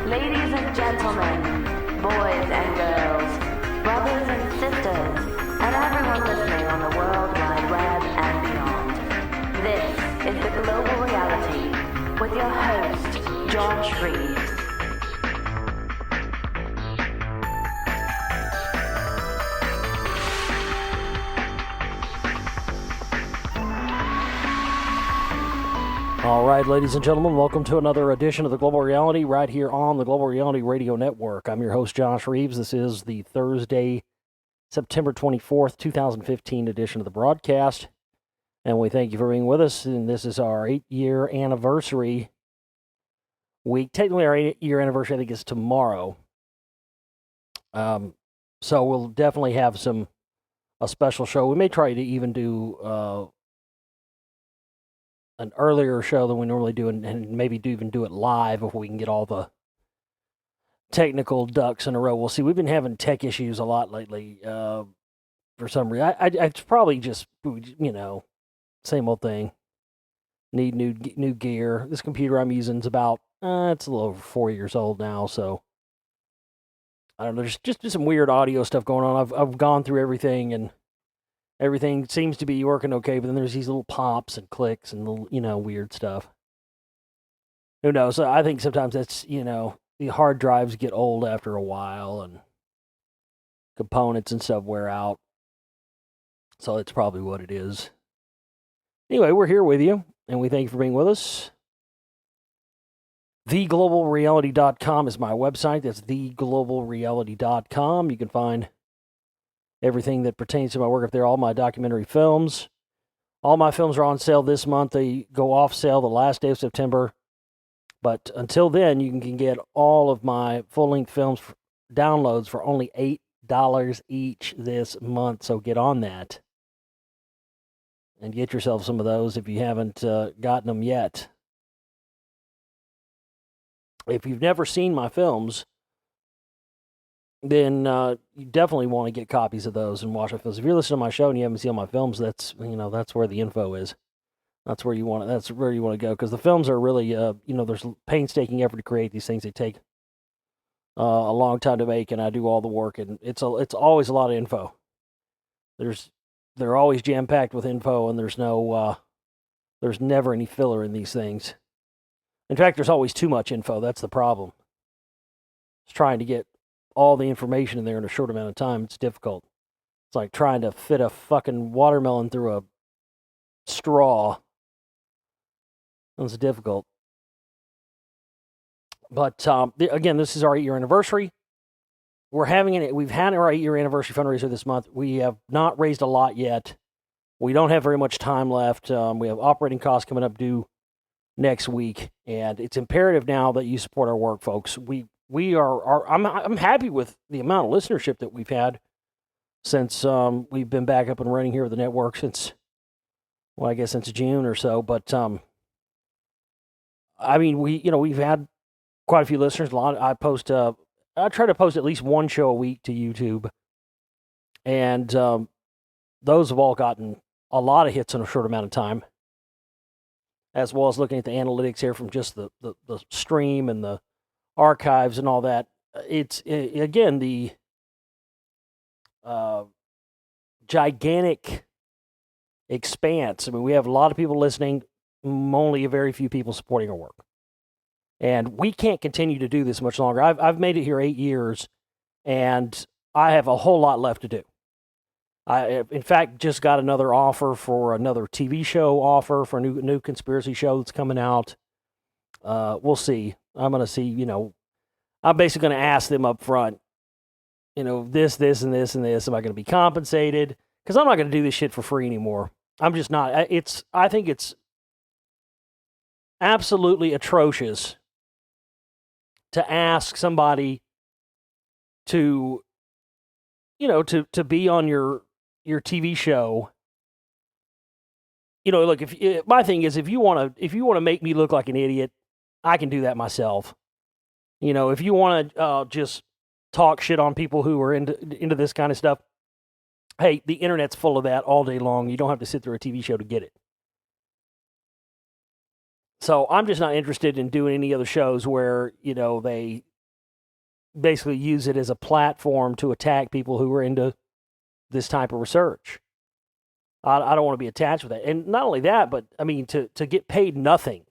Ladies and gentlemen, boys and girls, brothers and sisters, and everyone listening on the World Wide Web and beyond. This is the Global Reality with your host, Josh Reeves. All right, ladies and gentlemen, welcome to another edition of the Global Reality right here on the Global Reality Radio Network. I'm your host, Josh Reeves. This is the Thursday, September 24th, 2015 edition of the broadcast, and we thank you for being with us. And this is our 8-year anniversary week. Technically, our 8-year anniversary, I think, is tomorrow. So we'll definitely have a special show. We may try to even do an earlier show than we normally do, and maybe even do it live if we can get all the technical ducks in a row. We'll see. We've been having tech issues a lot lately for some reason. It's probably just, same old thing. Need new gear. This computer I'm using is about, it's a little over 4 years old now, so I don't know. There's just some weird audio stuff going on. I've gone through everything, and everything seems to be working okay, but then there's these little pops and clicks and little, weird stuff. Who knows? I think sometimes that's, the hard drives get old after a while and components and stuff wear out. So that's probably what it is. Anyway, we're here with you, and we thank you for being with us. TheGlobalReality.com is my website. That's TheGlobalReality.com. You can find everything that pertains to my work up there, all my documentary films. All my films are on sale this month. They go off sale the last day of September. But until then, you can get all of my full-length films downloads for only $8 each this month. So get on that and get yourself some of those if you haven't gotten them yet. If you've never seen my films, then you definitely want to get copies of those and watch my films. If you're listening to my show and you haven't seen my films, that's where the info is. That's where you want to go, because the films are really there's painstaking effort to create these things. They take a long time to make, and I do all the work, and it's always a lot of info. They're always jam packed with info, and there's never any filler in these things. In fact, there's always too much info. That's the problem. It's trying to get all the information in there in a short amount of time. It's difficult. It's like trying to fit a fucking watermelon through a straw. It's difficult. But again, this is our 8-year anniversary. We've had our 8-year anniversary fundraiser this month. We have not raised a lot yet. We don't have very much time left. We have operating costs coming up due next week, and it's imperative now that you support our work, folks. I'm happy with the amount of listenership that we've had since we've been back up and running here with the network since June or so. But we've had quite a few listeners. I try to post at least one show a week to YouTube, and those have all gotten a lot of hits in a short amount of time, as well as looking at the analytics here from just the stream and the archives and all that. It's again the gigantic expanse. I mean, we have a lot of people listening, only a very few people supporting our work, and we can't continue to do this much longer. I've made it here 8 years, and I have a whole lot left to do. I, in fact, just got another offer for another TV show offer for a new conspiracy show that's coming out. We'll see. I'm going to see, I'm basically going to ask them up front, this, and this, and this. Am I going to be compensated? Because I'm not going to do this shit for free anymore. I'm just not. I think it's absolutely atrocious to ask somebody to, to be on your TV show. Look, my thing is, if you want to make me look like an idiot, I can do that myself. If you want to just talk shit on people who are into this kind of stuff, hey, the internet's full of that all day long. You don't have to sit through a TV show to get it. So I'm just not interested in doing any other shows where, they basically use it as a platform to attack people who are into this type of research. I don't want to be attached with that. And not only that, but, I mean, to get paid nothing.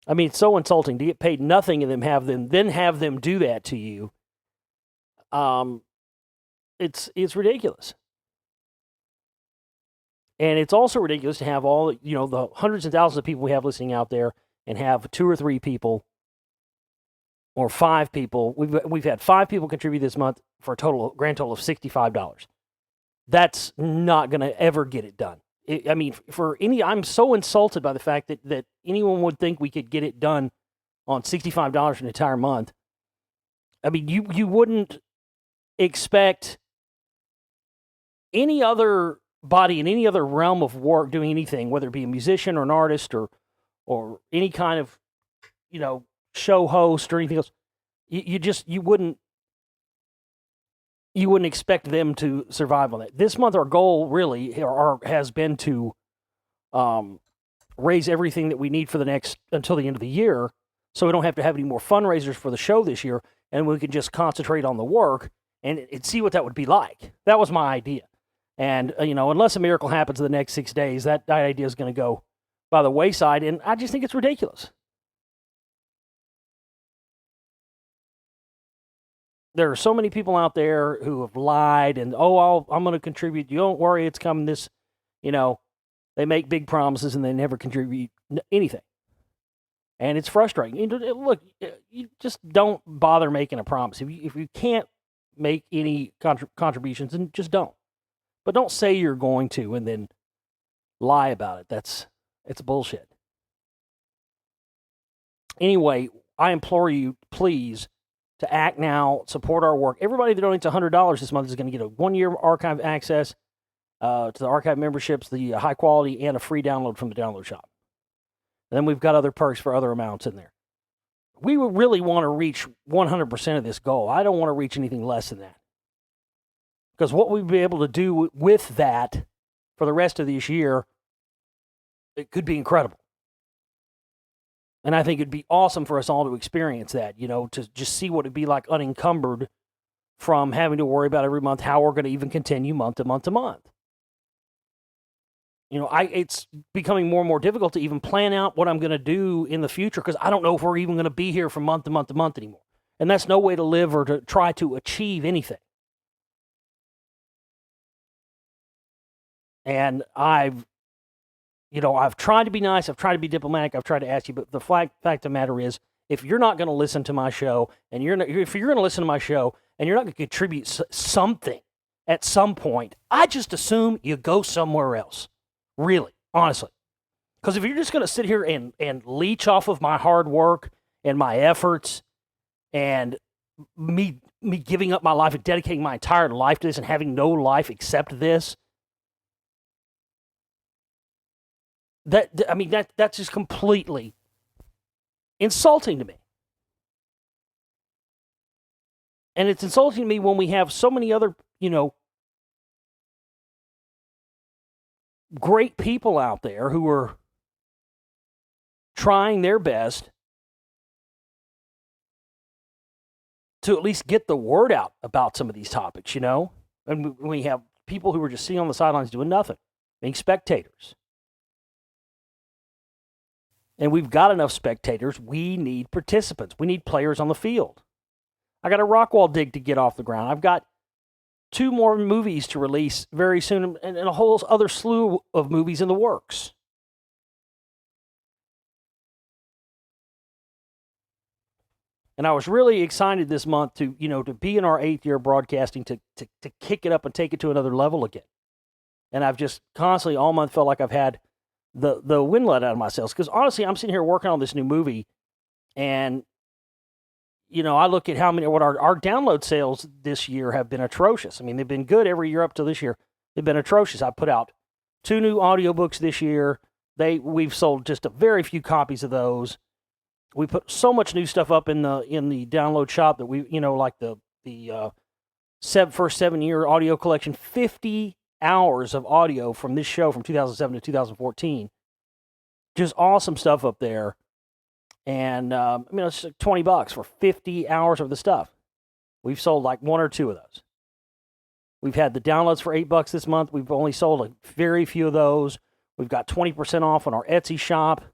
I mean, it's so insulting to get paid nothing and then have them do that to you. It's ridiculous. And it's also ridiculous to have all, the hundreds and thousands of people we have listening out there and have 2 or 3 people or 5 people. We've had 5 people contribute this month for a grand total of $65. That's not going to ever get it done. I'm so insulted by the fact that anyone would think we could get it done on $65 for an entire month. I mean, you wouldn't expect any other body in any other realm of work doing anything, whether it be a musician or an artist or any kind of, show host or anything else. You wouldn't expect them to survive on that. This month, our goal really has been to raise everything that we need for until the end of the year, so we don't have to have any more fundraisers for the show this year, and we can just concentrate on the work and see what that would be like. That was my idea. And, unless a miracle happens in the next 6 days, that idea is going to go by the wayside, and I just think it's ridiculous. There are so many people out there who have lied and, I'm going to contribute. You don't worry, it's coming this, they make big promises and they never contribute anything. And it's frustrating. Look, you just don't bother making a promise. If you can't make any contributions, then just don't. But don't say you're going to and then lie about it. It's bullshit. Anyway, I implore you, please, to act now, support our work. Everybody that donates $100 this month is going to get a 1-year archive access to the archive memberships, the high quality, and a free download from the download shop. And then we've got other perks for other amounts in there. We would really want to reach 100% of this goal. I don't want to reach anything less than that. Because what we'd be able to do with that for the rest of this year, it could be incredible. And I think it'd be awesome for us all to experience that, to just see what it'd be like unencumbered from having to worry about every month how we're going to even continue month to month to month. It's becoming more and more difficult to even plan out what I'm going to do in the future because I don't know if we're even going to be here from month to month to month anymore. And that's no way to live or to try to achieve anything. And I've tried to be nice, I've tried to be diplomatic, I've tried to ask you, but the fact of the matter is, if you're not going to listen to my show, and if you're going to listen to my show, and you're not going to contribute something at some point, I just assume you go somewhere else. Really, honestly. Because if you're just going to sit here and leech off of my hard work and my efforts and me giving up my life and dedicating my entire life to this and having no life except this, that's just completely insulting to me. And it's insulting to me when we have so many other, great people out there who are trying their best to at least get the word out about some of these topics, And we have people who are just sitting on the sidelines doing nothing, being spectators. And we've got enough spectators. We need participants. We need players on the field. I got a rock wall dig to get off the ground. I've got 2 more movies to release very soon and a whole other slew of movies in the works. And I was really excited this month to be in our 8th year of broadcasting to kick it up and take it to another level again. And I've just constantly all month felt like I've had the wind let out of my sails. Because honestly, I'm sitting here working on this new movie, and I look at what our download sales this year have been atrocious. I mean, they've been good every year up to this year. They've been atrocious. I put out 2 new audiobooks this year. We've sold just a very few copies of those. We put so much new stuff up in the download shop that we, like the first 7-year audio collection, 50 hours of audio from this show from 2007 to 2014. Just awesome stuff up there. And, it's like $20 for 50 hours of the stuff. We've sold like 1 or 2 of those. We've had the downloads for $8 this month. We've only sold a very few of those. We've got 20% off on our Etsy shop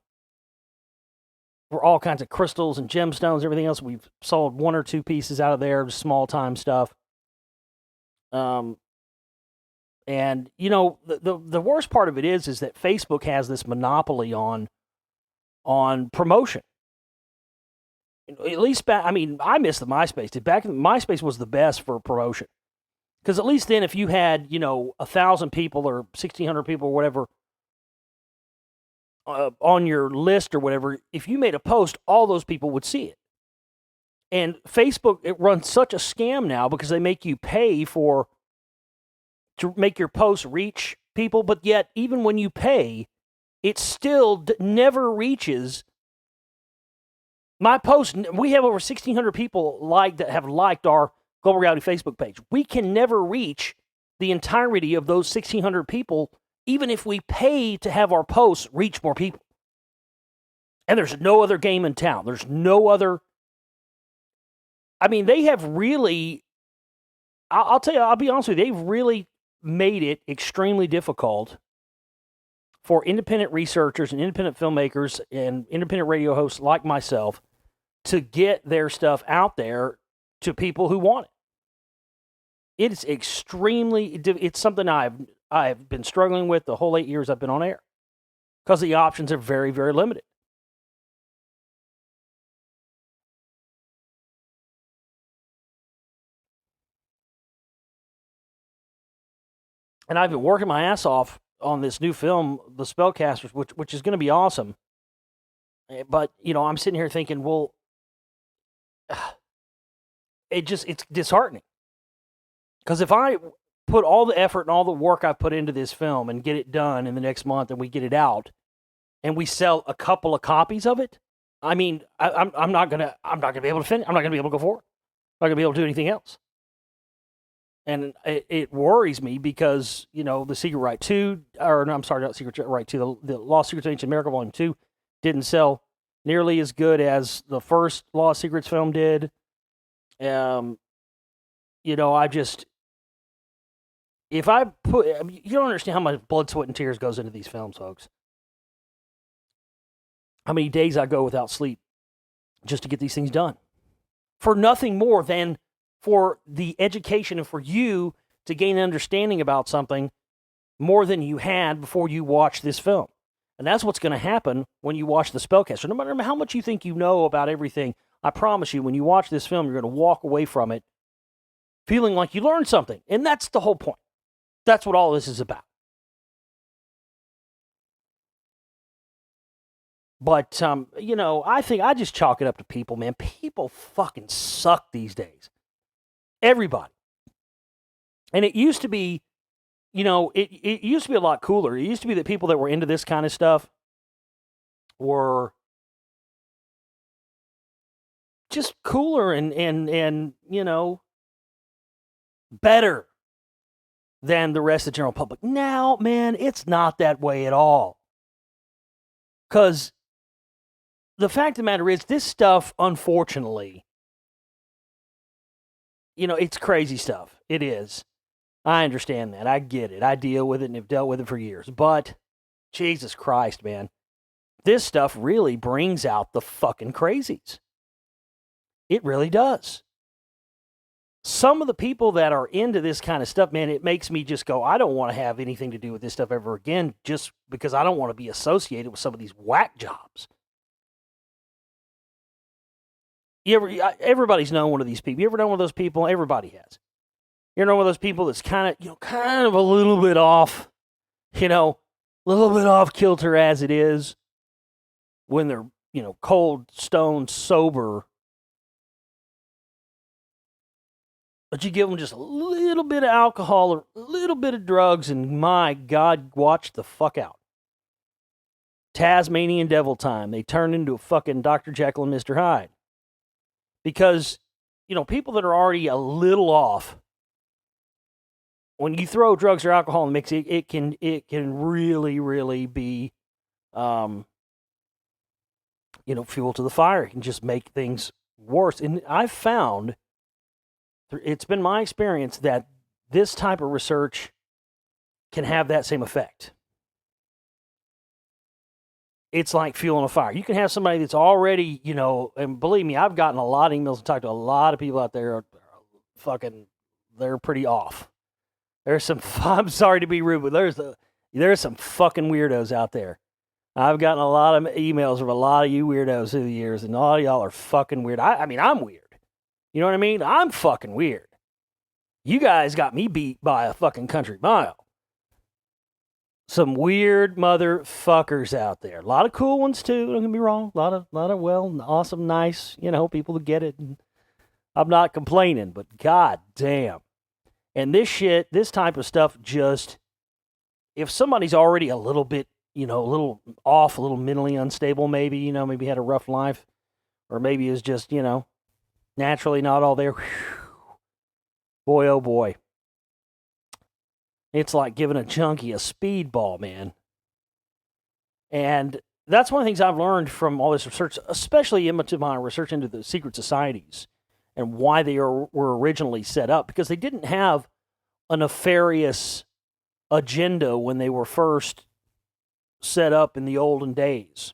for all kinds of crystals and gemstones, everything else. We've sold 1 or 2 pieces out of there, small time stuff. And the worst part of it is that Facebook has this monopoly on promotion. At least I miss the MySpace. Back MySpace was the best for promotion. Because at least then if you had, 1,000 people or 1,600 people or whatever on your list or whatever, if you made a post, all those people would see it. And Facebook, it runs such a scam now because they make you pay to make your posts reach people, but yet even when you pay, it still never reaches my post. We have over 1,600 people that have liked our Global Reality Facebook page. We can never reach the entirety of those 1,600 people, even if we pay to have our posts reach more people. And there's no other game in town. There's no other. They have really, I'll tell you, I'll be honest with you, they've really made it extremely difficult for independent researchers and independent filmmakers and independent radio hosts like myself to get their stuff out there to people who want it. It's it's something I've been struggling with the whole 8 years I've been on air because the options are very, very limited. And I've been working my ass off on this new film, The Spellcasters, which is going to be awesome. But, I'm sitting here thinking, well, it's disheartening. Because if I put all the effort and all the work I've put into this film and get it done in the next month and we get it out and we sell a couple of copies of it, I'm not gonna be able to finish. I'm not gonna be able to go forward. I'm not gonna be able to do anything else. And it worries me because, the Secret Right 2, or no, I'm sorry, not Secret Right 2, the Lost Secrets of Ancient America Volume 2 didn't sell nearly as good as the first Lost Secrets film did. If I put, you don't understand how much blood, sweat, and tears goes into these films, folks. How many days I go without sleep just to get these things done. For nothing more than for the education and for you to gain an understanding about something more than you had before you watched this film. And that's what's going to happen when you watch The Spellcaster. No matter how much you think you know about everything, I promise you, when you watch this film, you're going to walk away from it feeling like you learned something. And that's the whole point. That's what all this is about. But, I think I just chalk it up to people, man. People fucking suck these days. Everybody. And it used to be, it used to be a lot cooler. It used to be that people that were into this kind of stuff were just cooler and better than the rest of the general public. Now, man, it's not that way at all. Because the fact of the matter is, this stuff, unfortunately, it's crazy stuff. It is. I understand that. I get it. I deal with it and have dealt with it for years. But, Jesus Christ, man, this stuff really brings out the fucking crazies. It really does. Some of the people that are into this kind of stuff, man, it makes me just go, I don't want to have anything to do with this stuff ever again, just because I don't want to be associated with some of these whack jobs. Everybody's known one of these people. You ever known one of those people? Everybody has. You know one of those people that's kind of a little bit off a little bit off kilter as it is, when they're, cold, stone, sober, but you give them just a little bit of alcohol or a little bit of drugs, and my God, watch the fuck out. Tasmanian devil time. They turn into a fucking Dr. Jekyll and Mr. Hyde. Because, people that are already a little off, when you throw drugs or alcohol in the mix, it can really, really be, fuel to the fire. It can just make things worse. And I've found, it's been my experience that this type of research can have that same effect. It's like fuel on a fire. You can have somebody that's already, and believe me, I've gotten a lot of emails and talked to a lot of people out there they're pretty off. There's some, I'm sorry to be rude, but there's some fucking weirdos out there. I've gotten a lot of emails from a lot of you weirdos through the years, and all y'all are fucking weird. I mean, I'm weird. You know what I mean? I'm fucking weird. You guys got me beat by a fucking country mile. Some weird motherfuckers out there. A lot of cool ones too, don't get me wrong. A lot of well, awesome, nice, people that get it. And I'm not complaining, but god damn. And this type of stuff just, if somebody's already a little bit, a little off, a little mentally unstable, maybe, maybe had a rough life, or maybe is just, naturally not all there. Whew. Boy, oh boy. It's like giving a junkie a speedball, man. And that's one of the things I've learned from all this research, especially into my research into the secret societies and why they were originally set up, because they didn't have a nefarious agenda when they were first set up in the olden days.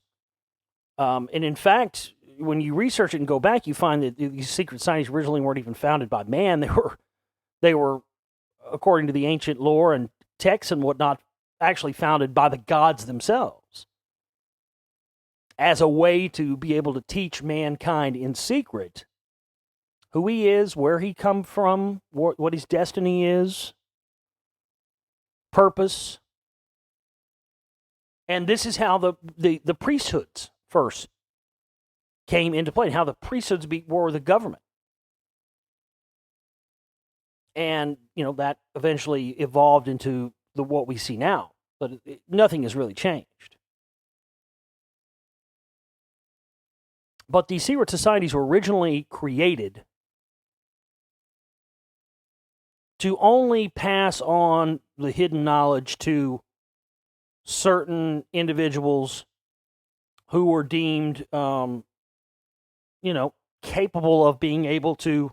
And in fact, when you research it and go back, you find that these secret societies originally weren't even founded by man. They were, according to the ancient lore and texts and whatnot, actually founded by the gods themselves as a way to be able to teach mankind in secret who he is, where he come from, what his destiny is, purpose. And this is how the priesthoods first came into play, and how the priesthoods were the government. And, that eventually evolved into what we see now. But nothing has really changed. But these secret societies were originally created to only pass on the hidden knowledge to certain individuals who were deemed, capable of being able to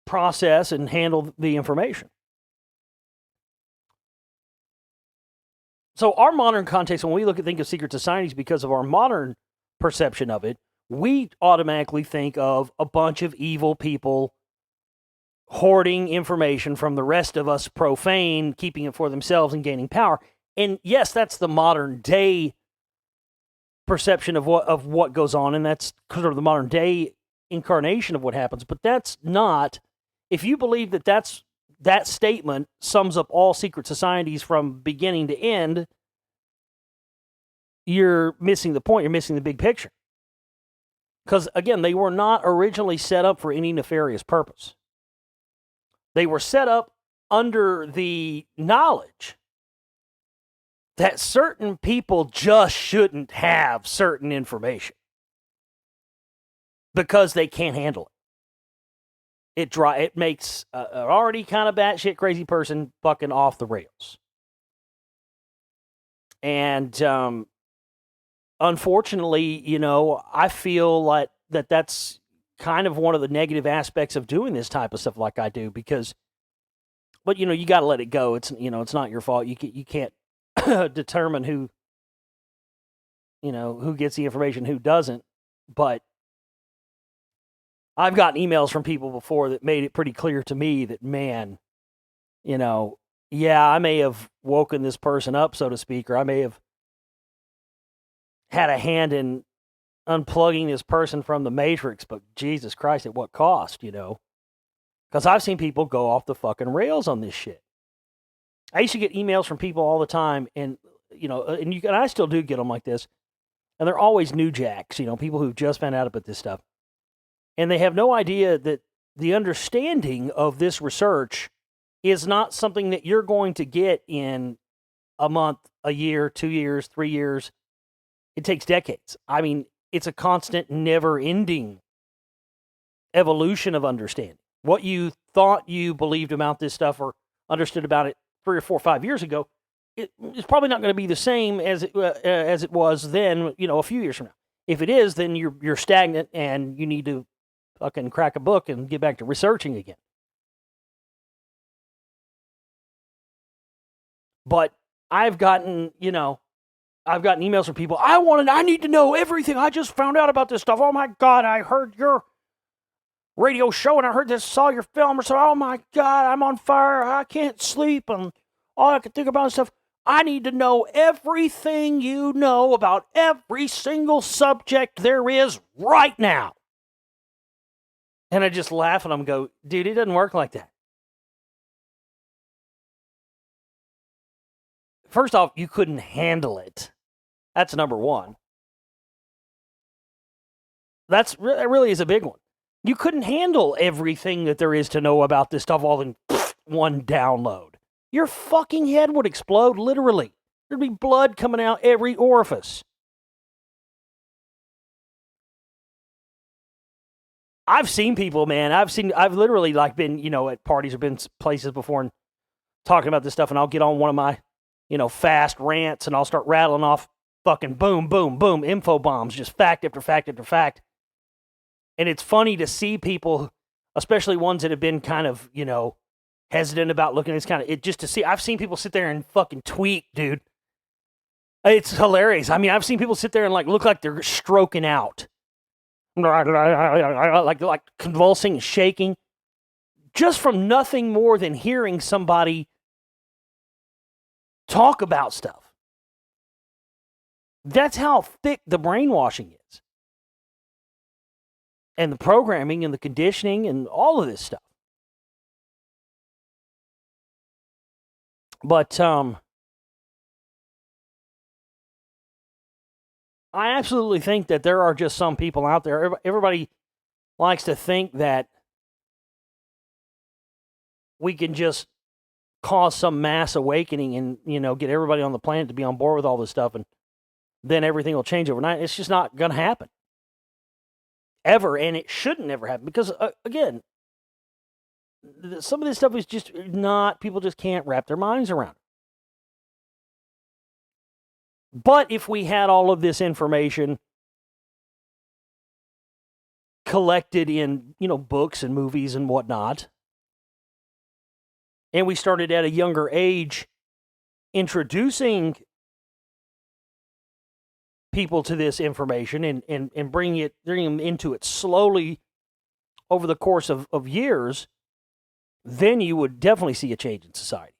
process and handle the information. So our modern context, when we think of secret societies, because of our modern perception of it, we automatically think of a bunch of evil people hoarding information from the rest of us profane, keeping it for themselves and gaining power. And yes, that's the modern day perception of what goes on, and that's sort of the modern day incarnation of what happens. But that's not, if you believe that statement sums up all secret societies from beginning to end, you're missing the point. You're missing the big picture. Because, again, they were not originally set up for any nefarious purpose. They were set up under the knowledge that certain people just shouldn't have certain information because they can't handle it. It makes an already kind of batshit crazy person fucking off the rails. And unfortunately, I feel like that's kind of one of the negative aspects of doing this type of stuff like I do, but you got to let it go. It's not your fault. You can't determine who gets the information, who doesn't. But I've gotten emails from people before that made it pretty clear to me that, man, I may have woken this person up, so to speak, or I may have had a hand in unplugging this person from the Matrix, but Jesus Christ, at what cost, Because I've seen people go off the fucking rails on this shit. I used to get emails from people all the time, and and I still do get them like this, and they're always new jacks, people who've just found out about this stuff, and they have no idea that the understanding of this research is not something that you're going to get in a month, a year, 2 years, 3 years. It takes decades. I mean, it's a constant, never-ending evolution of understanding. What you thought you believed about this stuff or understood about it 3 or 4 or 5 years ago, it's probably not going to be the same as it was then, a few years from now. If it is, then you're stagnant and you need to fucking crack a book and get back to researching again. But I've gotten emails from people. I need to know everything. I just found out about this stuff. Oh my God, I heard your radio show and I heard this, saw your film. So, oh my God, I'm on fire. I can't sleep. And all I can think about is stuff. I need to know everything you know about every single subject there is right now. And I just laugh and I'm go, dude, it doesn't work like that. First off, you couldn't handle it. That's number one. That really is a big one. You couldn't handle everything that there is to know about this stuff all in one download. Your fucking head would explode, literally. There'd be blood coming out every orifice. I've seen people, man. I've literally been, at parties or been places before and talking about this stuff, and I'll get on one of my, fast rants, and I'll start rattling off fucking boom, boom, boom, info bombs, just fact after fact after fact. And it's funny to see people, especially ones that have been kind of, hesitant about looking at this kind of, just to see, I've seen people sit there and fucking tweak, dude. It's hilarious. I mean, I've seen people sit there and look like they're stroking out. Like convulsing and shaking. Just from nothing more than hearing somebody talk about stuff. That's how thick the brainwashing is. And the programming and the conditioning and all of this stuff. But I absolutely think that there are just some people out there. Everybody likes to think that we can just cause some mass awakening and, get everybody on the planet to be on board with all this stuff, and then everything will change overnight. It's just not going to happen. Ever, and it shouldn't ever happen. Because, again, some of this stuff is just not, people just can't wrap their minds around. But if we had all of this information collected in, books and movies and whatnot, and we started at a younger age introducing people to this information and bringing them into it slowly over the course of years, then you would definitely see a change in society.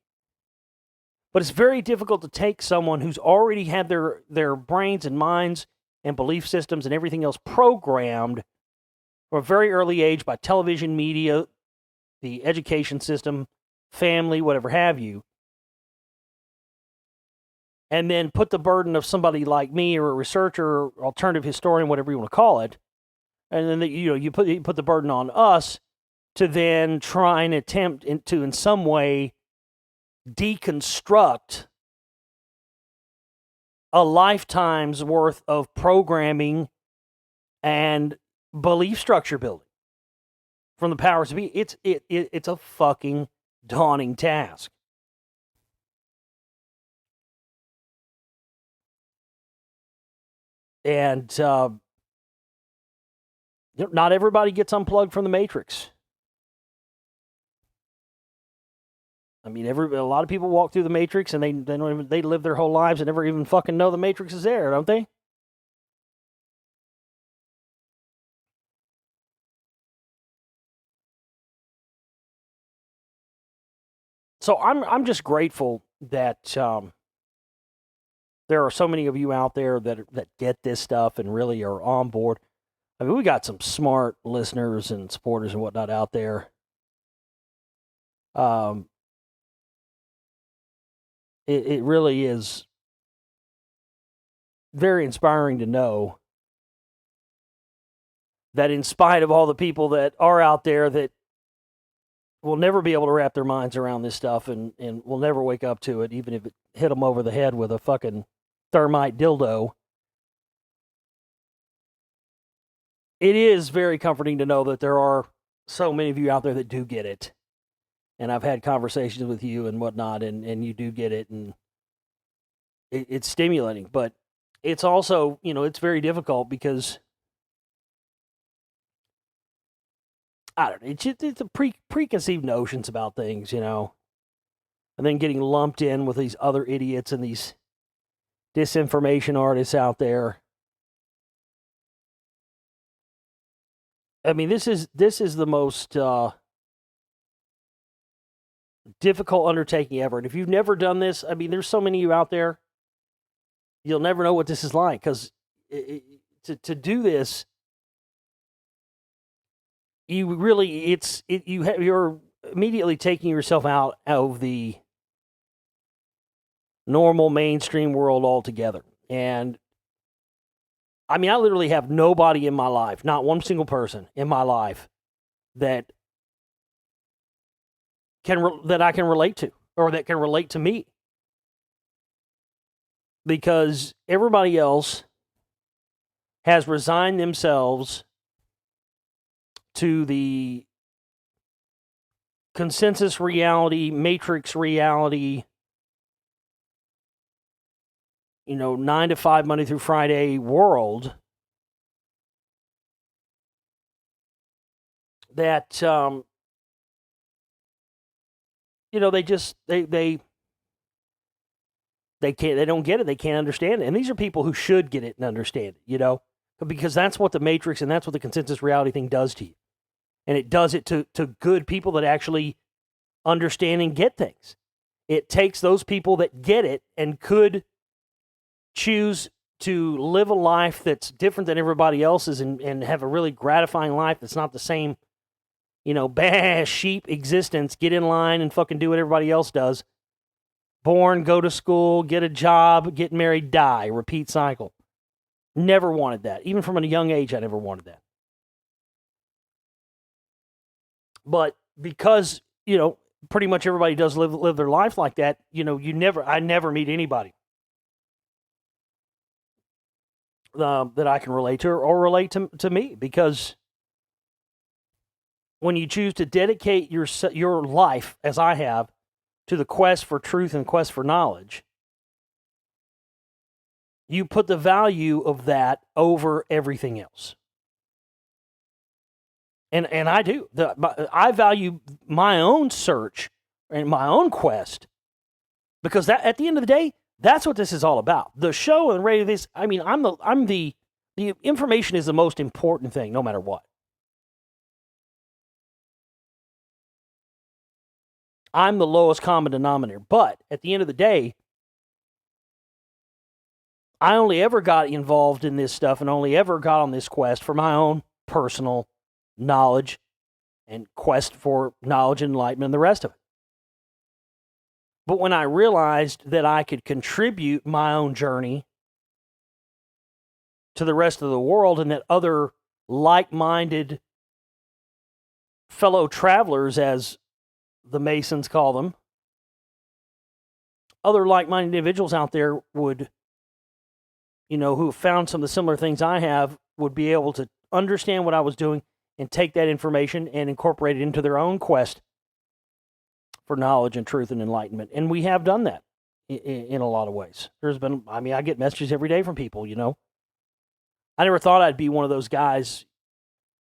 But it's very difficult to take someone who's already had their brains and minds and belief systems and everything else programmed from a very early age by television, media, the education system, family, whatever have you, and then put the burden of somebody like me or a researcher or alternative historian, whatever you want to call it, and then you put the burden on us to then try and attempt to in some way deconstruct a lifetime's worth of programming and belief structure building from the powers to be. It's a fucking daunting task. And not everybody gets unplugged from the Matrix. I mean, a lot of people walk through the Matrix and they live their whole lives and never even fucking know the Matrix is there, don't they? So I'm just grateful that there are so many of you out there that get this stuff and really are on board. I mean, we got some smart listeners and supporters and whatnot out there. it really is very inspiring to know that in spite of all the people that are out there that will never be able to wrap their minds around this stuff and will never wake up to it, even if it hit them over the head with a fucking thermite dildo, it is very comforting to know that there are so many of you out there that do get it. And I've had conversations with you and whatnot, and you do get it, and it's stimulating. But it's also, it's very difficult because I don't know. It's a preconceived notions about things, and then getting lumped in with these other idiots and these disinformation artists out there. I mean, this is the most difficult undertaking ever. And if you've never done this, I mean, there's so many of you out there, you'll never know what this is like, because to do this, you really you're immediately taking yourself out of the normal mainstream world altogether. And I mean, I literally have nobody in my life, not one single person in my life that I can relate to, or that can relate to me, because everybody else has resigned themselves to the consensus reality, matrix reality, 9 to 5, Monday through Friday world that, they don't get it. They can't understand it. And these are people who should get it and understand it, because that's what the matrix and that's what the consensus reality thing does to you. And it does it to good people that actually understand and get things. It takes those people that get it and could choose to live a life that's different than everybody else's and have a really gratifying life that's not the same, sheep existence, get in line and fucking do what everybody else does. Born, go to school, get a job, get married, die, repeat cycle. Never wanted that. Even from a young age, I never wanted that. But because, pretty much everybody does live their life like that, I never meet anybody that I can relate to or relate to me, because when you choose to dedicate your life, as I have, to the quest for truth and quest for knowledge, you put the value of that over everything else. And I do. I value my own search and my own quest, because that, at the end of the day, that's what this is all about. The show and radio, this, I mean, the information is the most important thing, no matter what. I'm the lowest common denominator. But at the end of the day, I only ever got involved in this stuff and only ever got on this quest for my own personal knowledge and quest for knowledge and enlightenment and the rest of it. But when I realized that I could contribute my own journey to the rest of the world, and that other like-minded fellow travelers, as the Masons call them, other like-minded individuals out there would, who found some of the similar things I have, would be able to understand what I was doing and take that information and incorporate it into their own quest for knowledge and truth and enlightenment. And we have done that in a lot of ways. I get messages every day from people, I never thought I'd be one of those guys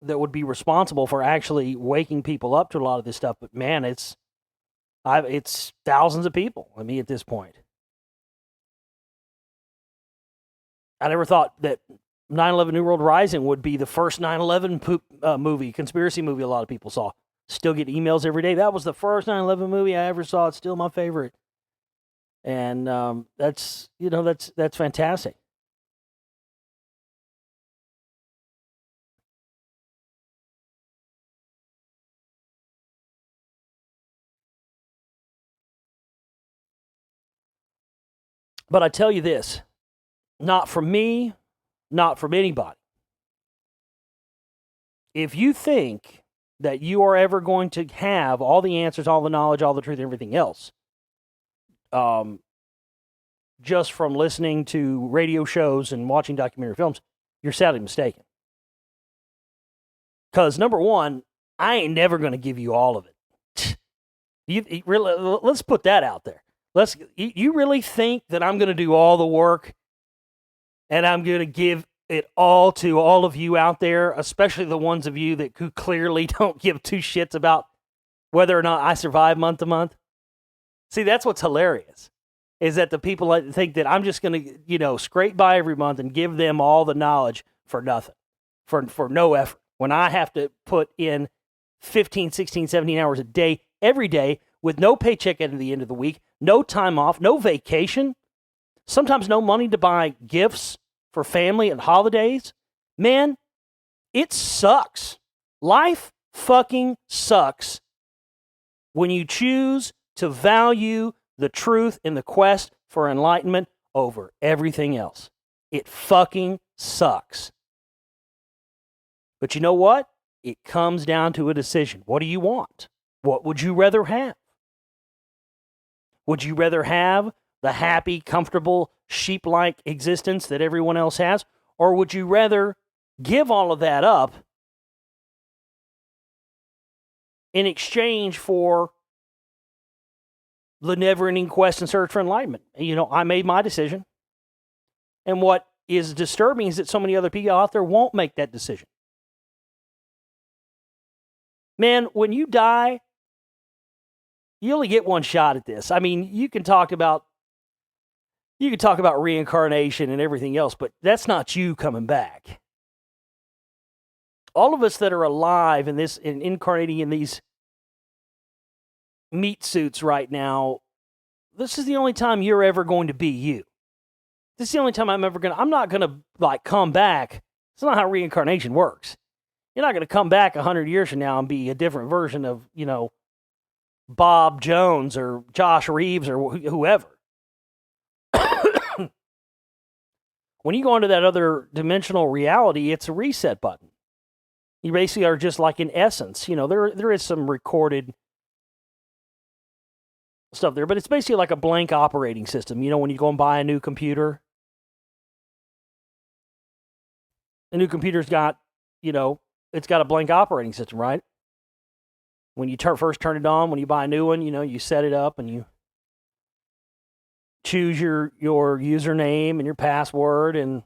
that would be responsible for actually waking people up to a lot of this stuff. But man, it's thousands of people, at this point. I never thought that 9/11 New World Rising would be the first 9/11 movie, conspiracy movie a lot of people saw. Still get emails every day. That was the first 9/11 movie I ever saw. It's still my favorite. And that's fantastic. But I tell you this, not from me, not from anybody. If you think that you are ever going to have all the answers, all the knowledge, all the truth, and everything else, just from listening to radio shows and watching documentary films, you're sadly mistaken. Because number one, I ain't never going to give you all of it. You really, let's put that out there. You really think that I'm going to do all the work and I'm going to give it all to all of you out there, especially the ones of you that who clearly don't give two shits about whether or not I survive month to month? See, that's what's hilarious, is that the people that think that I'm just going to, scrape by every month and give them all the knowledge for nothing, for no effort, when I have to put in 15, 16, 17 hours a day, every day, with no paycheck at the end of the week, no time off, no vacation, sometimes no money to buy gifts for family and holidays. Man, it sucks. Life fucking sucks when you choose to value the truth in the quest for enlightenment over everything else. It fucking sucks. But you know what? It comes down to a decision. What do you want? What would you rather have? Would you rather have the happy, comfortable, sheep-like existence that everyone else has? Or would you rather give all of that up in exchange for the never-ending quest and search for enlightenment? I made my decision. And what is disturbing is that so many other people out there won't make that decision. Man, when you die, you only get one shot at this. I mean, you can talk about reincarnation and everything else, but that's not you coming back. All of us that are alive and incarnating in these meat suits right now, this is the only time you're ever going to be you. This is the only time I'm not going to come back. It's not how reincarnation works. You're not going to come back 100 years from now and be a different version of, Bob Jones or Josh Reeves or whoever. When you go into that other dimensional reality, it's a reset button. You basically are just like in essence. There is some recorded stuff there, but it's basically like a blank operating system. When you go and buy a new computer, the new computer's got, it's got a blank operating system, right? When you first turn it on, when you buy a new one, you set it up and you choose your username and your password, and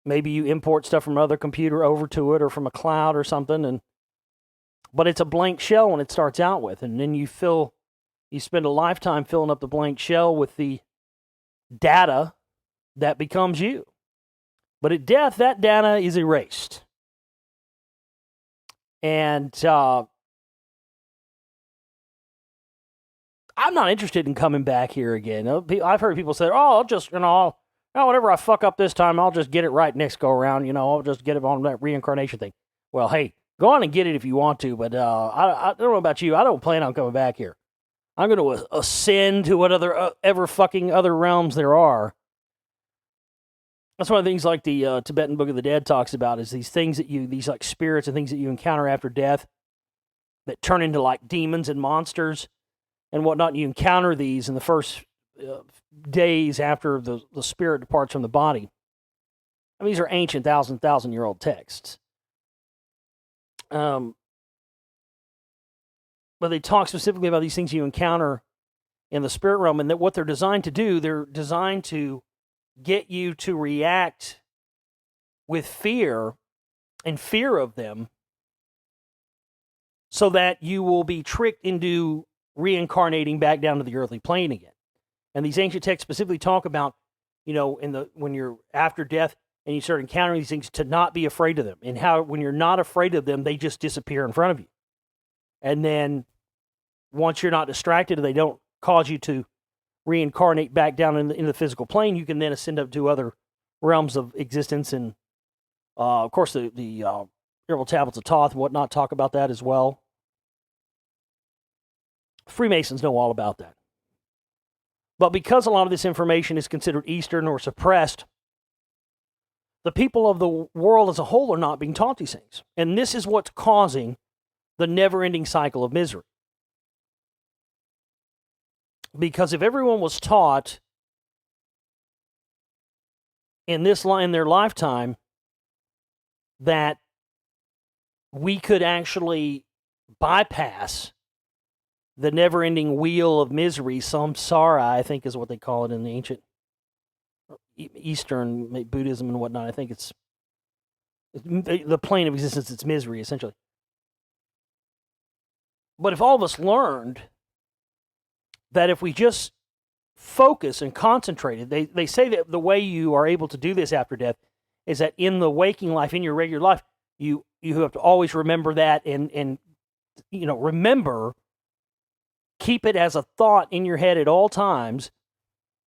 maybe you import stuff from another computer over to it or from a cloud or something. But it's a blank shell when it starts out with, and then you spend a lifetime filling up the blank shell with the data that becomes you. But at death, that data is erased. And I'm not interested in coming back here again. I've heard people say, I'll just, whatever I fuck up this time, I'll just get it right next go around. I'll just get it on that reincarnation thing. Well, hey, go on and get it if you want to, but I don't know about you. I don't plan on coming back here. I'm going to ascend to whatever ever fucking other realms there are. That's one of the things like the Tibetan Book of the Dead talks about, is these things these like spirits and things that you encounter after death that turn into like demons and monsters and whatnot. You encounter these in the first days after the spirit departs from the body. I mean, these are ancient thousand-year-old texts. But they talk specifically about these things you encounter in the spirit realm, and that what they're designed to do, they're designed to get you to react with fear and fear of them, so that you will be tricked into reincarnating back down to the earthly plane again. And these ancient texts specifically talk about, when you're after death and you start encountering these things, to not be afraid of them, and how when you're not afraid of them, they just disappear in front of you. And then once you're not distracted and they don't cause you to reincarnate back down in the physical plane, you can then ascend up to other realms of existence. And of course, the Herbal Tablets of Thoth and whatnot talk about that as well. Freemasons know all about that. But because a lot of this information is considered Eastern or suppressed, the people of the world as a whole are not being taught these things. And this is what's causing the never-ending cycle of misery. Because if everyone was taught in their lifetime that we could actually bypass the never-ending wheel of misery, samsara, I think is what they call it in the ancient Eastern Buddhism and whatnot. I think it's the plane of existence, it's misery, essentially. But if all of us learned that if we just focus and concentrated, they say that the way you are able to do this after death is that in the waking life, in your regular life, you have to always remember that and remember, keep it as a thought in your head at all times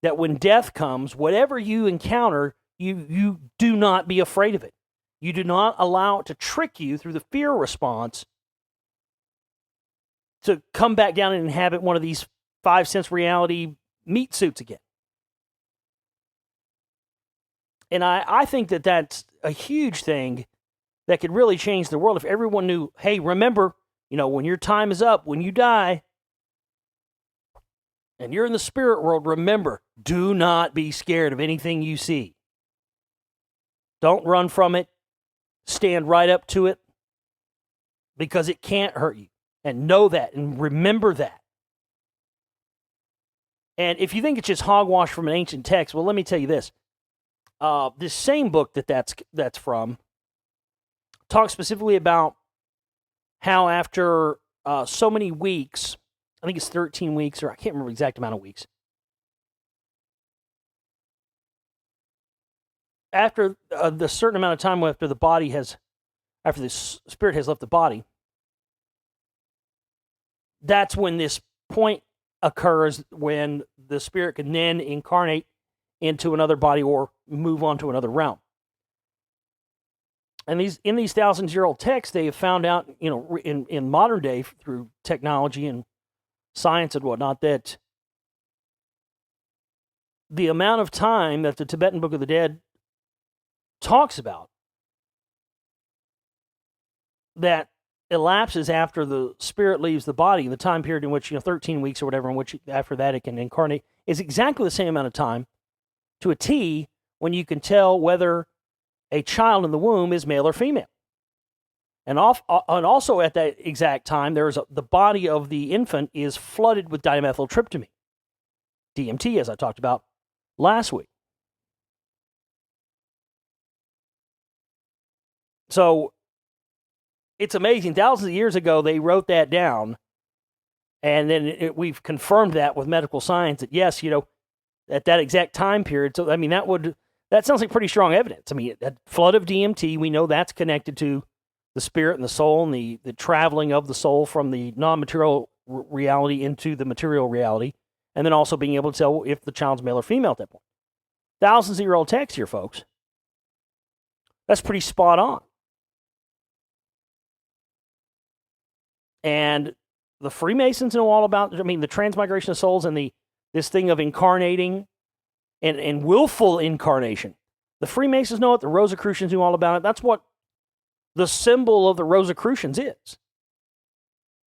that when death comes, whatever you encounter, you do not be afraid of it. You do not allow it to trick you through the fear response to come back down and inhabit one of these 5 sense reality meat suits again. And I think that that's a huge thing that could really change the world if everyone knew, hey, remember, when your time is up, when you die, and you're in the spirit world, remember, do not be scared of anything you see. Don't run from it. Stand right up to it, because it can't hurt you. And know that, and remember that. And if you think it's just hogwash from an ancient text, well, let me tell you this. This same book that's from talks specifically about how after so many weeks, I think it's 13 weeks, or I can't remember the exact amount of weeks, after the certain amount of time after the spirit has left the body, that's when this point occurs when the spirit can then incarnate into another body or move on to another realm. And in these thousands-year-old texts, they have found out, in modern day through technology and science and whatnot, that the amount of time that the Tibetan Book of the Dead talks about that elapses after the spirit leaves the body, the time period in which, 13 weeks or whatever, in which after that it can incarnate, is exactly the same amount of time to a T when you can tell whether a child in the womb is male or female. And also at that exact time, the body of the infant is flooded with dimethyltryptamine, DMT, as I talked about last week. So it's amazing. Thousands of years ago, they wrote that down, and then we've confirmed that with medical science that yes, at that exact time period. So that sounds like pretty strong evidence. That flood of DMT, we know that's connected to the spirit and the soul and the traveling of the soul from the non-material reality into the material reality, and then also being able to tell if the child's male or female at that point. Thousands of year old text here, folks. That's pretty spot on. And the Freemasons know all about, the transmigration of souls and this thing of incarnating and willful incarnation. The Freemasons know it. The Rosicrucians knew all about it. That's what the symbol of the Rosicrucians is.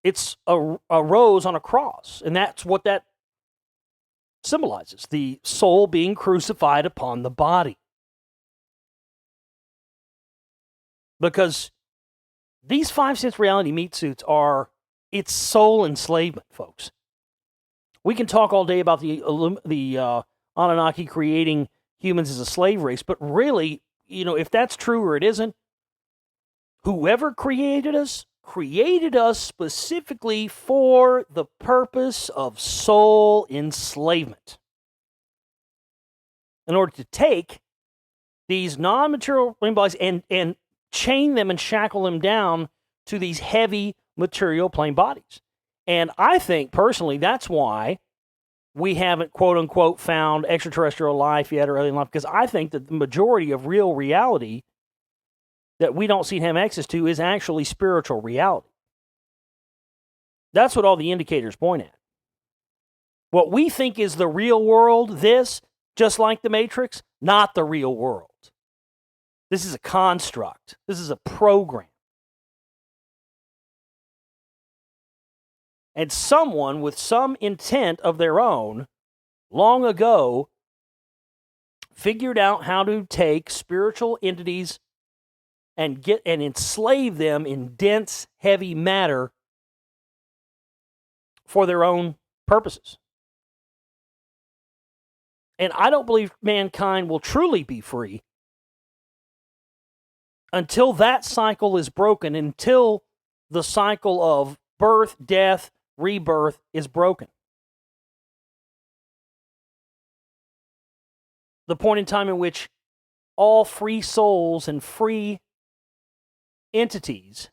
It's a rose on a cross, and that's what that symbolizes, the soul being crucified upon the body. Because these 5 sense reality meat suits it's soul enslavement, folks. We can talk all day about the Anunnaki creating humans as a slave race, but really, if that's true or it isn't, whoever created us specifically for the purpose of soul enslavement. In order to take these non-material bodies and chain them and shackle them down to these heavy material plane bodies. And I think, personally, that's why we haven't, quote-unquote, found extraterrestrial life yet or alien life, because I think that the majority of real reality that we don't seem to have access to is actually spiritual reality. That's what all the indicators point at. What we think is the real world, this, just like the Matrix, not the real world. This is a construct. This is a program. And someone with some intent of their own, long ago, figured out how to take spiritual entities and enslave them in dense, heavy matter for their own purposes. And I don't believe mankind will truly be free until that cycle is broken, until the cycle of birth, death, rebirth is broken. The point in time in which all free souls and free entities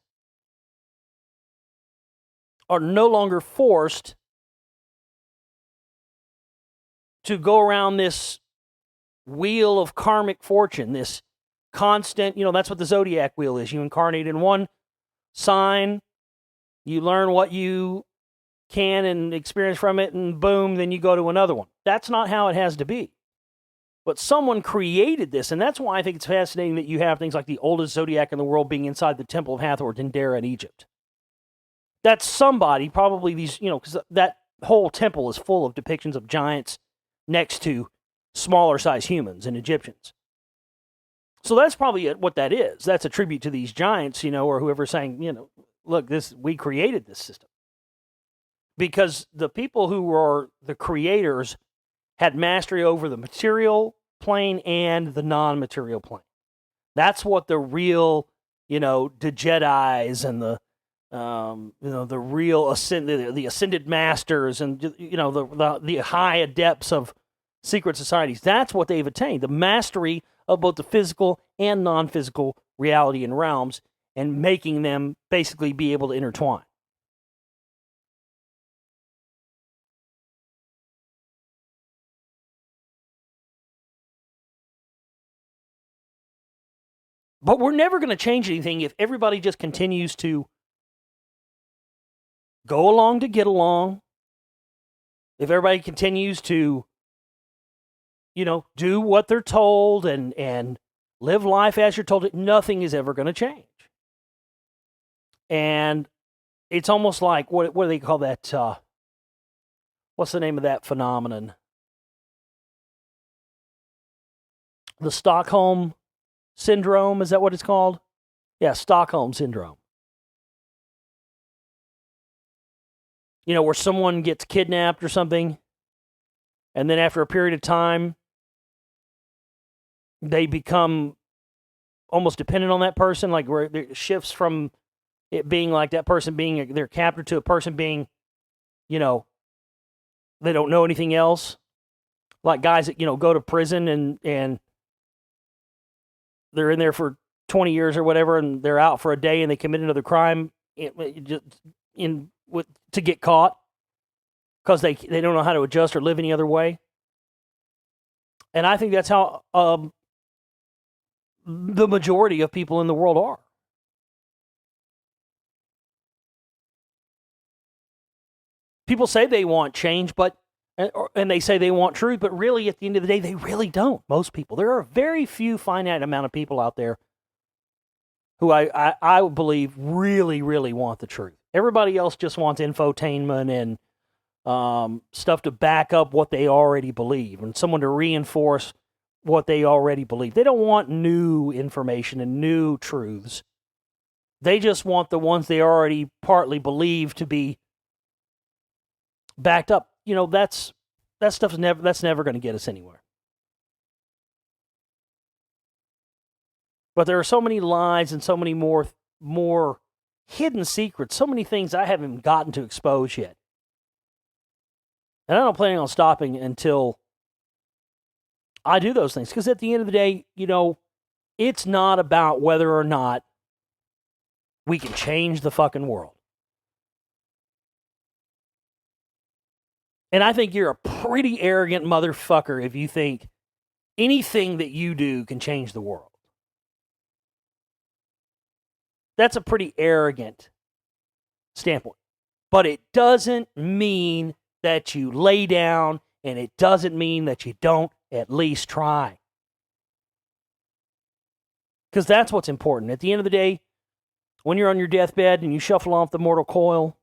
are no longer forced to go around this wheel of karmic fortune, this constant, that's what the Zodiac Wheel is. You incarnate in one sign, you learn what you can and experience from it, and boom, then you go to another one. That's not how it has to be. But someone created this, and that's why I think it's fascinating that you have things like the oldest zodiac in the world being inside the Temple of Hathor, Dendera in Egypt. That's somebody, probably these, because that whole temple is full of depictions of giants next to smaller size humans and Egyptians. So that's probably what that is. That's a tribute to these giants, or whoever's saying, look, we created this system. Because the people who were the creators had mastery over the material plane and the non-material plane. That's what the real, the Jedis and the real the ascended masters and the high adepts of secret societies. That's what they've attained: the mastery of both the physical and non-physical reality and realms, and making them basically be able to intertwine. But we're never going to change anything if everybody just continues to go along to get along. If everybody continues to, do what they're told and live life as you're told, nothing is ever going to change. And it's almost like, what do they call that? What's the name of that phenomenon? The Stockholm Syndrome, is that what it's called? Yeah, Stockholm Syndrome. Where someone gets kidnapped or something, and then after a period of time, they become almost dependent on that person, like where it shifts from it being like that person being their captor to a person being, they don't know anything else. Like guys that, go to prison and they're in there for 20 years or whatever, and they're out for a day and they commit another crime to get caught because they don't know how to adjust or live any other way. And I think that's how the majority of people in the world are. People say they want change, and they say they want truth, but really, at the end of the day, they really don't. Most people. There are a very few finite amount of people out there who I believe really, really want the truth. Everybody else just wants infotainment and stuff to back up what they already believe, and someone to reinforce what they already believe. They don't want new information and new truths. They just want the ones they already partly believe to be backed up. That stuff's never going to get us anywhere. But there are so many lies and so many more hidden secrets, so many things I haven't gotten to expose yet. And I don't plan on stopping until I do those things. Because at the end of the day, it's not about whether or not we can change the fucking world. And I think you're a pretty arrogant motherfucker if you think anything that you do can change the world. That's a pretty arrogant standpoint. But it doesn't mean that you lay down, and it doesn't mean that you don't at least try. Because that's what's important. At the end of the day, when you're on your deathbed and you shuffle off the mortal coil,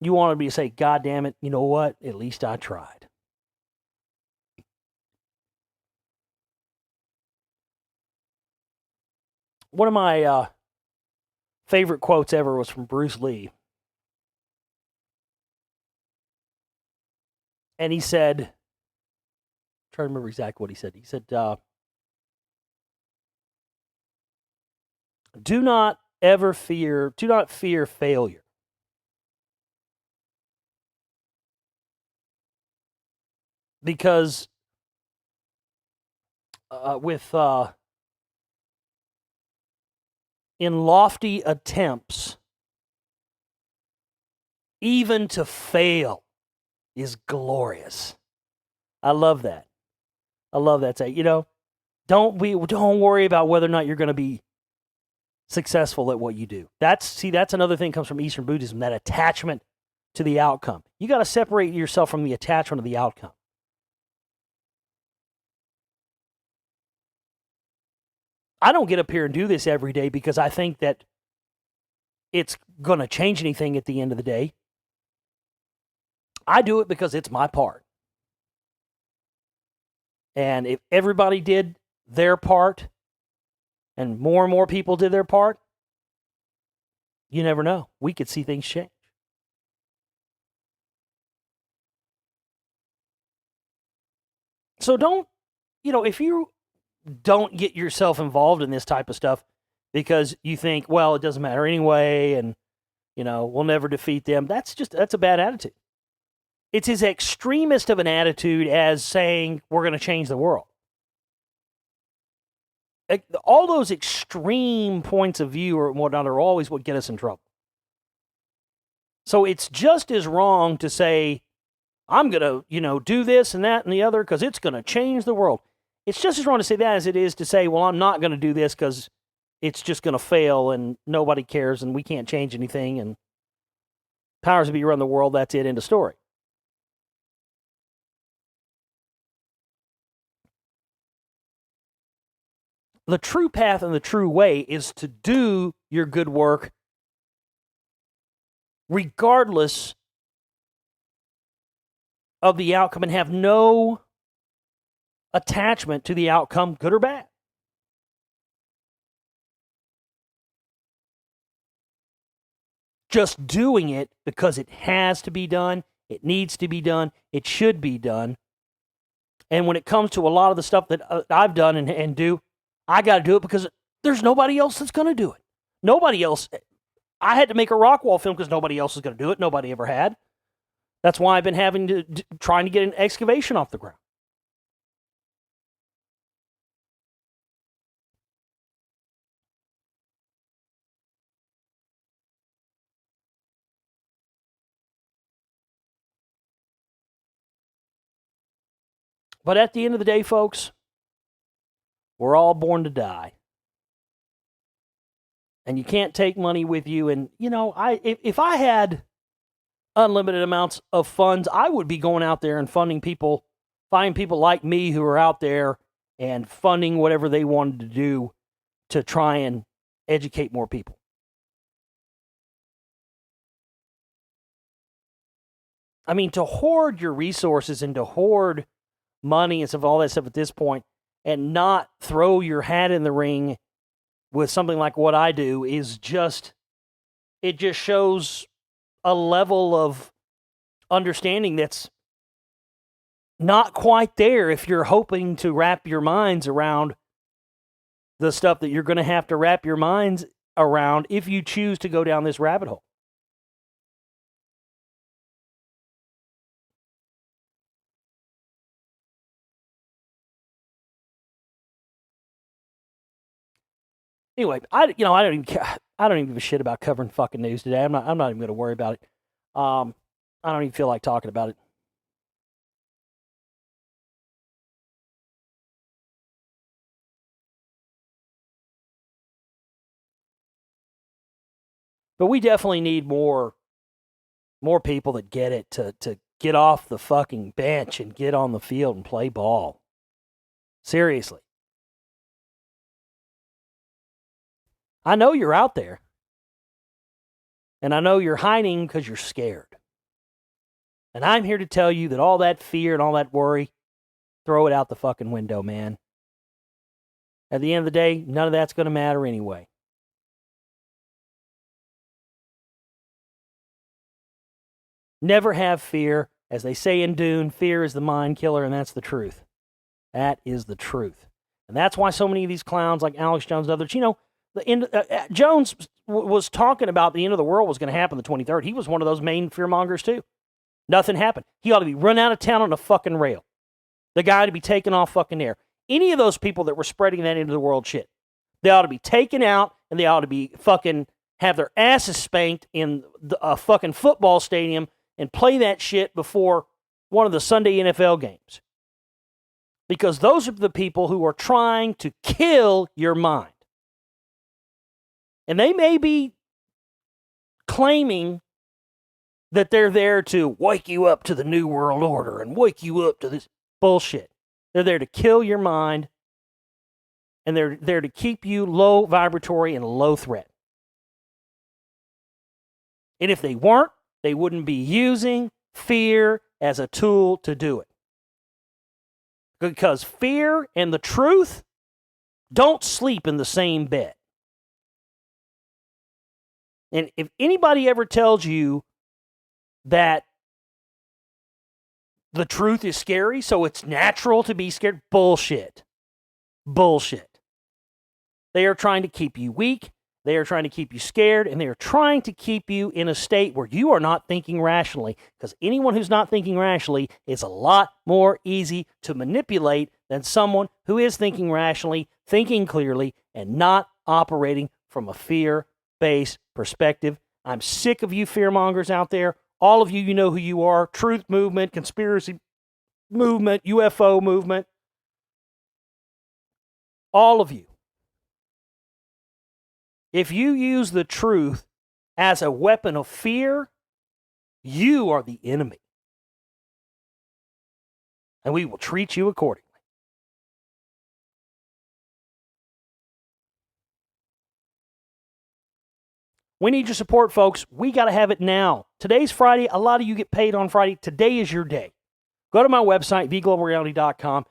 you want to be say, God damn it, you know what? At least I tried. One of my favorite quotes ever was from Bruce Lee. And he said, I'm trying to remember exactly what he said. He said, do not fear failure. Because in lofty attempts, even to fail is glorious. I love that. I love that. Say, don't worry about whether or not you're going to be successful at what you do. That's another thing that comes from Eastern Buddhism, that attachment to the outcome. You got to separate yourself from the attachment of the outcome. I don't get up here and do this every day because I think that it's going to change anything at the end of the day. I do it because it's my part. And if everybody did their part and more people did their part, you never know. We could see things change. So if you don't get yourself involved in this type of stuff because you think, well, it doesn't matter anyway, and, we'll never defeat them, that's a bad attitude. It's as extremist of an attitude as saying we're going to change the world. All those extreme points of view or whatnot are always what get us in trouble. So it's just as wrong to say, I'm going to, do this and that and the other because it's going to change the world. It's just as wrong to say that as it is to say, well, I'm not going to do this because it's just going to fail and nobody cares and we can't change anything and powers that be run the world, that's it, end of story. The true path and the true way is to do your good work regardless of the outcome and have no attachment to the outcome, good or bad. Just doing it because it has to be done, it needs to be done, it should be done. And when it comes to a lot of the stuff that I've done and do, I got to do it because there's nobody else that's going to do it. Nobody else. I had to make a rock wall film because nobody else is going to do it. Nobody ever had. That's why I've been trying to get an excavation off the ground. But at the end of the day, folks, we're all born to die. And you can't take money with you. And, if I had unlimited amounts of funds, I would be going out there and finding people like me who are out there and funding whatever they wanted to do to try and educate more people. I mean, to hoard your resources and to hoard money and stuff, all that stuff at this point, and not throw your hat in the ring with something like what I do is just shows a level of understanding that's not quite there if you're hoping to wrap your minds around the stuff that you're going to have to wrap your minds around if you choose to go down this rabbit hole. Anyway, I don't even care. I don't even give a shit about covering fucking news today. I'm not even going to worry about it. I don't even feel like talking about it. But we definitely need more More people that get it to get off the fucking bench and get on the field and play ball. Seriously. I know you're out there. And I know you're hiding because you're scared. And I'm here to tell you that all that fear and all that worry, throw it out the fucking window, man. At the end of the day, none of that's going to matter anyway. Never have fear. As they say in Dune, fear is the mind killer, and that's the truth. That is the truth. And that's why so many of these clowns like Alex Jones and others, Jones was talking about the end of the world was going to happen the 23rd. He was one of those main fearmongers too. Nothing happened. He ought to be run out of town on a fucking rail. The guy to be taken off fucking air. Any of those people that were spreading that end of the world shit, they ought to be taken out and they ought to be fucking have their asses spanked in a fucking football stadium and play that shit before one of the Sunday NFL games. Because those are the people who are trying to kill your mind. And they may be claiming that they're there to wake you up to the New World Order and wake you up to this bullshit. They're there to kill your mind, and they're there to keep you low vibratory and low threat. And if they weren't, they wouldn't be using fear as a tool to do it. Because fear and the truth don't sleep in the same bed. And if anybody ever tells you that the truth is scary, so it's natural to be scared, bullshit. Bullshit. They are trying to keep you weak. They are trying to keep you scared, and they are trying to keep you in a state where you are not thinking rationally, because anyone who's not thinking rationally is a lot more easy to manipulate than someone who is thinking rationally, thinking clearly, and not operating from a fear-based perspective. I'm sick of you fearmongers out there. All of you, you know who you are. Truth movement, conspiracy movement, UFO movement. All of you. If you use the truth as a weapon of fear, you are the enemy. And we will treat you accordingly. We need your support, folks. We got to have it now. Today's Friday. A lot of you get paid on Friday. Today is your day. Go to my website, theglobalreality.com.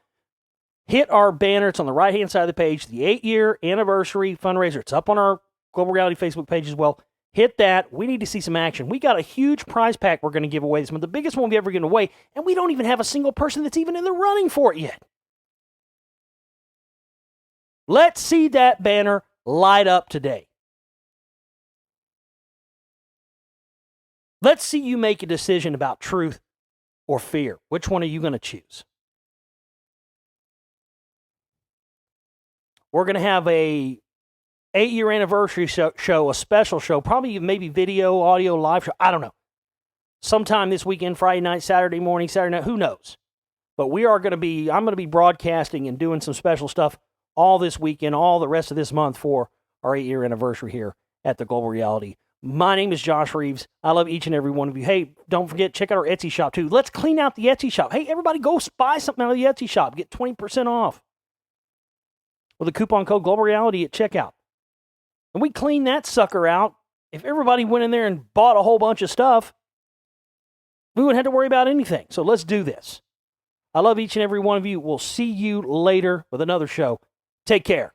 Hit our banner. It's on the right-hand side of the page. The 8-year anniversary fundraiser. It's up on our Global Reality Facebook page as well. Hit that. We need to see some action. We got a huge prize pack we're going to give away this month. The biggest one we've ever given away. And we don't even have a single person that's even in the running for it yet. Let's see that banner light up today. Let's see you make a decision about truth or fear. Which one are you going to choose? We're going to have a 8-year anniversary show, a special show, probably maybe video, audio, live show. I don't know. Sometime this weekend, Friday night, Saturday morning, Saturday night, who knows? But I'm going to be broadcasting and doing some special stuff all this weekend, all the rest of this month for our 8-year anniversary here at the Global Reality. My name is Josh Reeves. I love each and every one of you. Hey, don't forget, check out our Etsy shop too. Let's clean out the Etsy shop. Hey, everybody go buy something out of the Etsy shop. Get 20% off with the coupon code Global Reality at checkout. And we clean that sucker out. If everybody went in there and bought a whole bunch of stuff, we wouldn't have to worry about anything. So let's do this. I love each and every one of you. We'll see you later with another show. Take care.